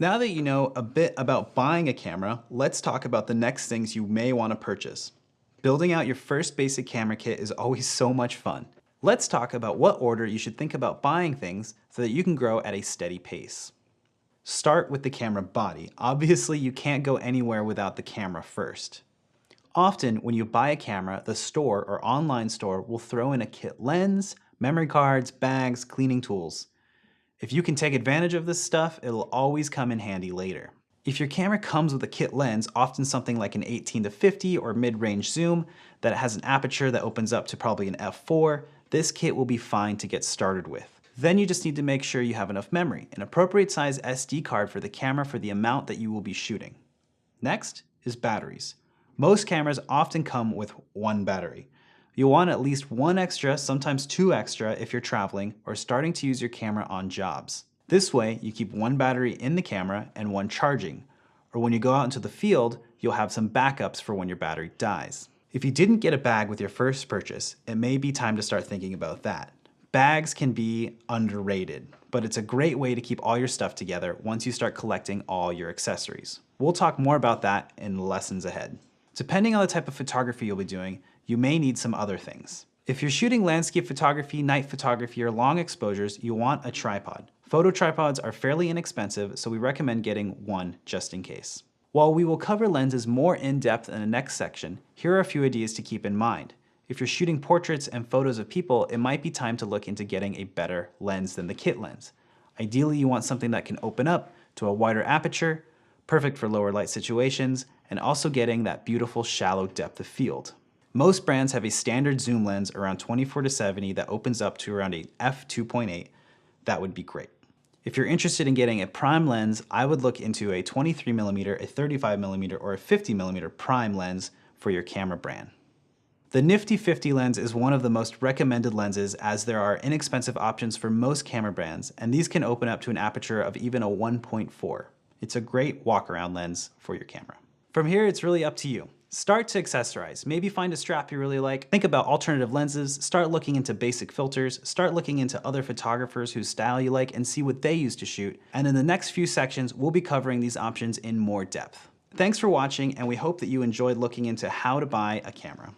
Now that you know a bit about buying a camera, let's talk about the next things you may want to purchase. Building out your first basic camera kit is always so much fun. Let's talk about what order you should think about buying things so that you can grow at a steady pace. Start with the camera body. Obviously, you can't go anywhere without the camera first. Often, when you buy a camera, the store or online store will throw in a kit lens, memory cards, bags, cleaning tools. If you can take advantage of this stuff, it'll always come in handy later. If your camera comes with a kit lens, often something like an 18 to 50 or mid-range zoom that has an aperture that opens up to probably an f4, this kit will be fine to get started with. Then you just need to make sure you have enough memory, an appropriate size SD card for the camera for the amount that you will be shooting. Next is batteries. Most cameras often come with one battery. You'll want at least one extra, sometimes two extra if you're traveling or starting to use your camera on jobs. This way, you keep one battery in the camera and one charging, or when you go out into the field, you'll have some backups for when your battery dies. If you didn't get a bag with your first purchase, it may be time to start thinking about that. Bags can be underrated, but it's a great way to keep all your stuff together once you start collecting all your accessories. We'll talk more about that in lessons ahead. Depending on the type of photography you'll be doing, you may need some other things. If you're shooting landscape photography, night photography, or long exposures, you want a tripod. Photo tripods are fairly inexpensive, so we recommend getting one just in case. While we will cover lenses more in depth in the next section, here are a few ideas to keep in mind. If you're shooting portraits and photos of people, it might be time to look into getting a better lens than the kit lens. Ideally, you want something that can open up to a wider aperture, perfect for lower light situations, and also getting that beautiful shallow depth of field. Most brands have a standard zoom lens around 24 to 70 that opens up to around a f2.8. That would be great. If you're interested in getting a prime lens, I would look into a 23mm, a 35mm, or a 50mm prime lens for your camera brand. The Nifty 50 lens is one of the most recommended lenses as there are inexpensive options for most camera brands, and these can open up to an aperture of even a 1.4. It's a great walk-around lens for your camera. From here, it's really up to you. Start to accessorize. Maybe find a strap you really like. Think about alternative lenses. Start looking into basic filters. Start looking into other photographers whose style you like and see what they use to shoot. And in the next few sections, we'll be covering these options in more depth. Thanks for watching, and we hope that you enjoyed looking into how to buy a camera.